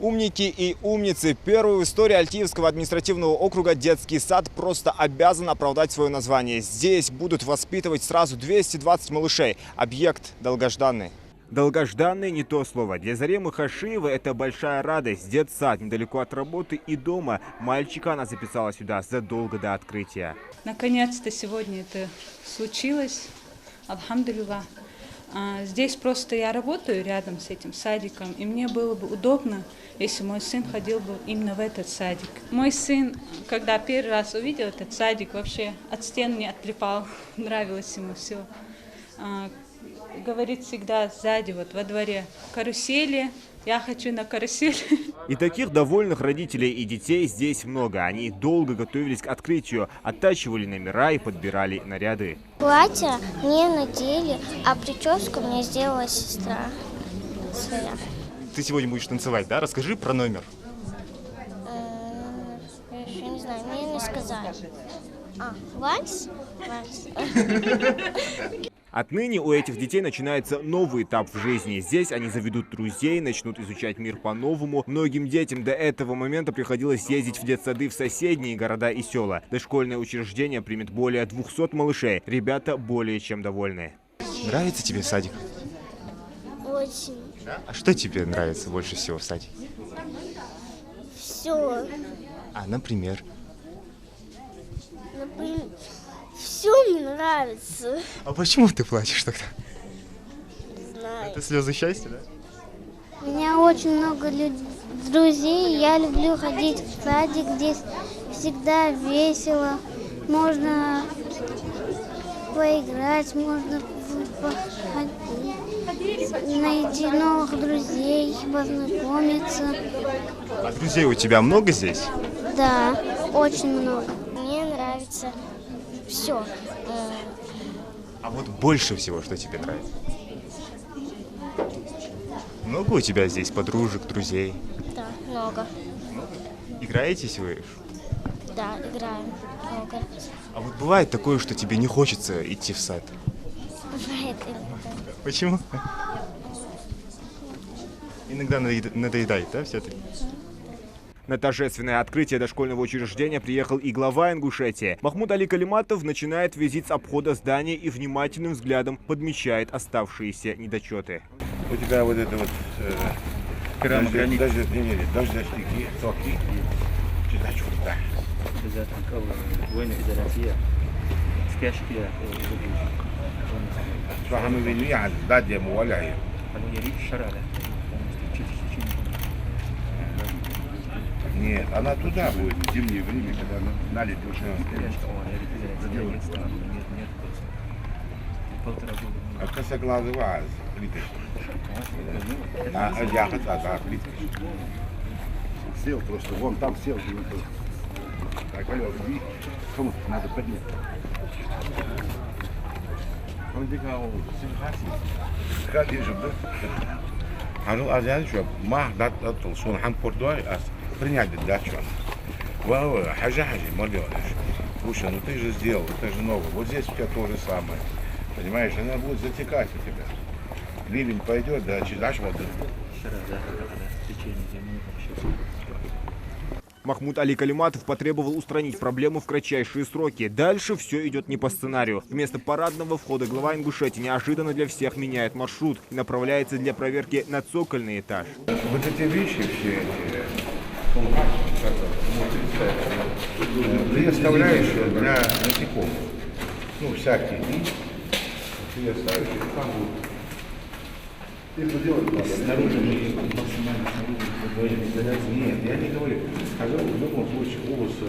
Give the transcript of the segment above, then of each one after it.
Умники и умницы. Первый в истории Альтиевского административного округа детский сад просто обязан оправдать свое название. Здесь будут воспитывать сразу 220 малышей. Объект долгожданный. Долгожданный не то слово. Для Заремы Хашиевой это большая радость. Детсад недалеко от работы и дома. Мальчика она записала сюда задолго до открытия. Наконец-то сегодня это случилось. Альхамдулилlah. Здесь просто я работаю рядом с этим садиком, и мне было бы удобно, если мой сын ходил бы именно в этот садик. Мой сын, когда первый раз увидел этот садик, вообще от стен не отлипал, нравилось ему все. Говорит всегда сзади, вот во дворе, карусели, я хочу на карусель. И таких довольных родителей и детей здесь много. Они долго готовились к открытию, оттачивали номера и подбирали наряды. Платье мне надели, а прическу мне сделала сестра своя. Ты сегодня будешь танцевать, да? Расскажи про номер. Я еще не знаю, мне не сказали. Вальс? Вальс. Отныне у этих детей начинается новый этап в жизни. Здесь они заведут друзей, начнут изучать мир по-новому. Многим детям до этого момента приходилось ездить в детсады в соседние города и села. Дошкольное учреждение примет более 200 малышей. Ребята более чем довольны. Нравится тебе садик? Очень. А что тебе нравится больше всего в садике? Все. Например? Все мне нравится. А почему ты плачешь тогда? Не знаю. Это слезы счастья, да? У меня очень много друзей. Я люблю ходить в садик. Здесь всегда весело. Можно поиграть, можно найти новых друзей, познакомиться. А друзей у тебя много здесь? Да, очень много. Мне нравится все. А вот больше всего, что тебе нравится? Много у тебя здесь подружек, друзей? Да, много. Играетесь вы? Да, играем много. А вот бывает такое, что тебе не хочется идти в сад? Бывает иногда. Почему? Иногда надоедает, да, все-таки? На торжественное открытие дошкольного учреждения приехал и глава Ингушетии. Махмуд Али Калиматов начинает визит с обхода здания и внимательным взглядом подмечает оставшиеся недочеты. У тебя вот это вот дождевики, соки, чудачка. فهم بيني عن دادي مولعي. Нет, она туда будет в зимнее время, когда налить уже. А косоглазый ваз, плиточный. А ягод, плиточный. Сел просто, вон там сел. Так, алло, иди. Кому надо поднять. Он бегал, Хадижу, да? А ну, а я что, мах, да, сон хан пордуай, принять дачу. Вау, хажа, молодежь. Слушай, ну ты же сделал, это же новое. Вот здесь у тебя то же самое. Понимаешь, она будет затекать у тебя. Ливень пойдет, да, дашь воду. Махмуд Али Калиматов потребовал устранить проблему в кратчайшие сроки. Дальше все идет не по сценарию. Вместо парадного входа глава Ингушетии неожиданно для всех меняет маршрут и направляется для проверки на цокольный этаж. Вот эти вещи все эти, ты оставляешь для насекомых. Ну, всякие. Ты оставишь, и там будут. Ты что делать? Снаружи максимально снаружи. Нет, я не говорю. В любом случае волосы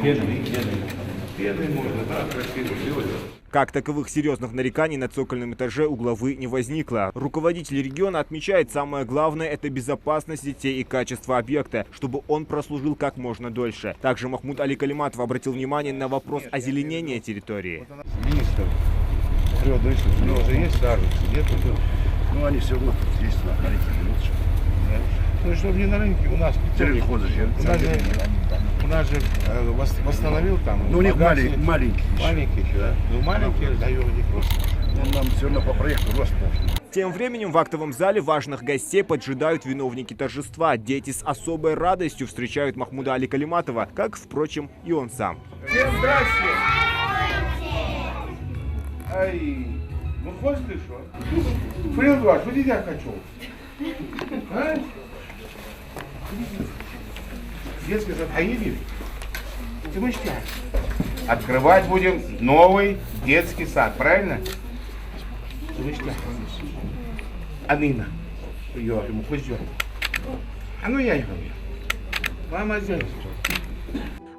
пеной можно, да, красиво сделать. Как таковых серьезных нареканий на цокольном этаже у главы не возникло. Руководитель региона отмечает, самое главное – это безопасность детей и качество объекта, чтобы он прослужил как можно дольше. Также Махмуд Али Калиматов обратил внимание на вопрос озеленения территории. Министр Трёдович, у него уже есть саженцы, нет? Ну, они все равно тут есть на рынке лучше. Ну, чтобы не на рынке, у нас у нас же восстановил там. Ну, у них маленькие. Маленькие, да. Ну, маленькие даем, не просто. Нам все равно по проекту рост. Тем временем в актовом зале важных гостей поджидают виновники торжества. Дети с особой радостью встречают Махмуда Али Калиматова, как, впрочем, и он сам. Всем здрасте! Ай, ну хвост ты что? Фрилдваш, вот я хочу. А? Детский сад Аиби. Ты мышь. Открывать будем новый детский сад, правильно? Ты мышь. Амина. Ее, ему пусть идет. А ну я его. Мама здесь.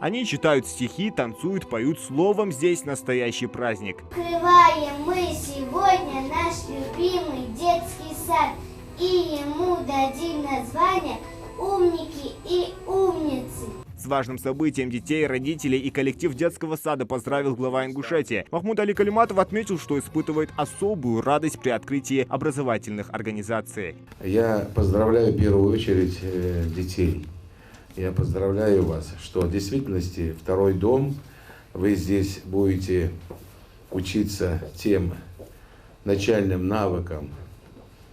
Они читают стихи, танцуют, поют, словом, здесь настоящий праздник. Открываем мы сегодня наш любимый детский сад. И ему дадим название «Умники и умницы». С важным событием детей, родителей и коллектив детского сада поздравил глава Ингушетии. Махмуд Али Калиматов отметил, что испытывает особую радость при открытии образовательных организаций. Я поздравляю в первую очередь детей. Я поздравляю вас, что в действительности второй дом, вы здесь будете учиться тем начальным навыкам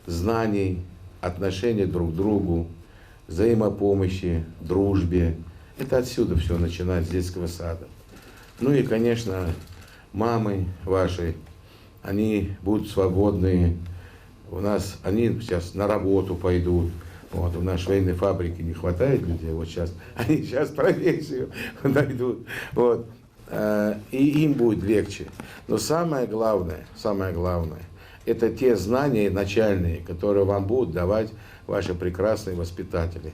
знаний, отношения друг к другу, взаимопомощи, дружбе. Это отсюда все начинается, с детского сада. Ну и, конечно, мамы ваши, они будут свободные. У нас, они сейчас на работу пойдут. Вот, у нашей военной фабрики не хватает людей, вот сейчас, они сейчас профессию найдут. Вот. И им будет легче. Но самое главное, это те знания начальные, которые вам будут давать ваши прекрасные воспитатели.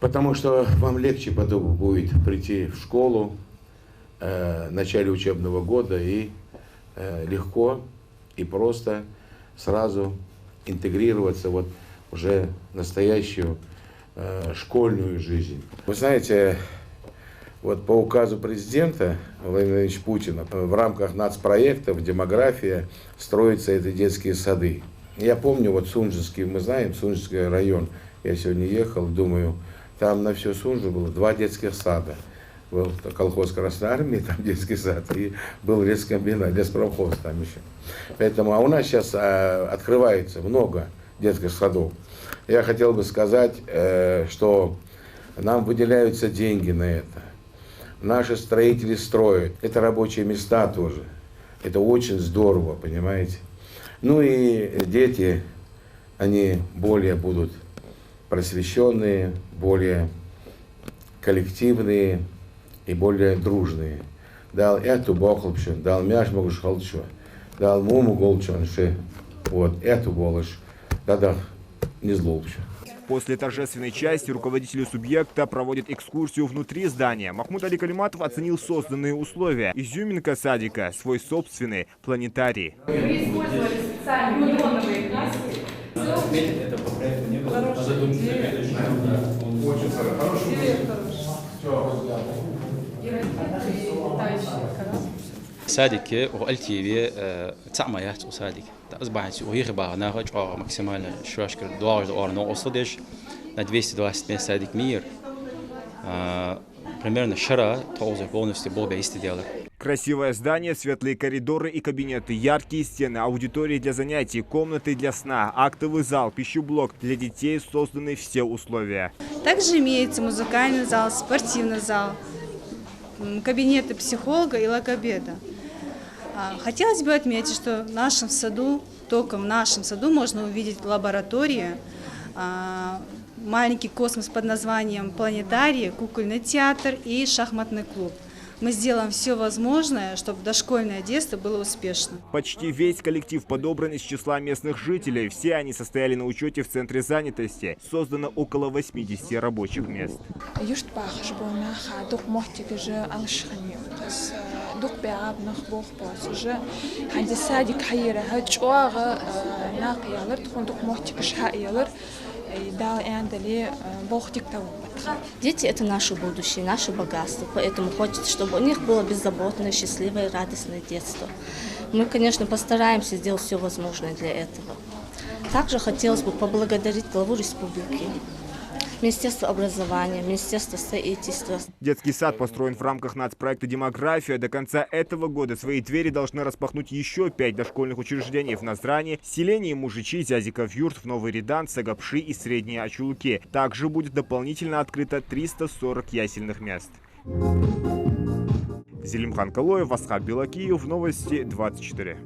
Потому что вам легче потом будет прийти в школу в начале учебного года и легко и просто сразу интегрироваться вот уже в настоящую школьную жизнь. Вы знаете, вот по указу президента Владимира Владимировича Путина в рамках нацпроектов «Демография» строятся эти детские сады. Я помню, вот Сунжинский, мы знаем, Сунжинский район, я сегодня ехал, думаю, там на всю Сунжу было 2 детских сада. Был колхоз Красной Армии, там детский сад, и был лескомбинат, леспромхоз там еще. Поэтому, а у нас сейчас открывается много детских садов. Я хотел бы сказать, что нам выделяются деньги на это. Наши строители строят. Это рабочие места тоже. Это очень здорово, понимаете. Ну и дети, они более будут просвещенные, более коллективные и более дружные. Дал эту бохлопшу, дал мяш могуш халчу, дал муму голчанши, вот эту болыш, да не злолчу. После торжественной части руководители субъекта проводят экскурсию внутри здания. Махмуд Али Калиматов оценил созданные условия. Изюминка садика – свой собственный планетарий. Мы использовали специальные неоновые краски. Это по проекту не было. Очень хорошо. سادك وقلتي تعميات وسادك أصبحت وهي خبار ناخد أو максимально شواشكر دوار أو صدش на 220 мест садик мир примерно вчера тоже полностью был беистеделок. Красивое здание, светлые коридоры и кабинеты, яркие стены, аудитории для занятий, комнаты для сна, актовый зал, пищеблок. Для детей созданы все условия. Также имеется музыкальный зал, спортивный зал, кабинеты психолога и логопеда. Хотелось бы отметить, что в нашем саду, только в нашем саду можно увидеть лабораторию, маленький космос под названием «Планетарий», кукольный театр и шахматный клуб. Мы сделаем все возможное, чтобы дошкольное детство было успешным. Почти весь коллектив подобран из числа местных жителей. Все они состояли на учете в центре занятости. Создано около 80 рабочих мест. Дети – это наше будущее, наше богатство, поэтому хочется, чтобы у них было беззаботное, счастливое, радостное детство. Мы, конечно, постараемся сделать все возможное для этого. Также хотелось бы поблагодарить главу республики Министерство образования, Министерство строительства. Детский сад построен в рамках нацпроекта «Демография». До конца этого года свои двери должны распахнуть еще 5 дошкольных учреждений в Назране, селении Мужичи, Зязиков-Юрт, в Новый Редан, Сагапши и Средней Ачулке. Также будет дополнительно открыто 340 ясельных мест. Зелимхан Калоев, Асхаб Белакиев, Новости 24.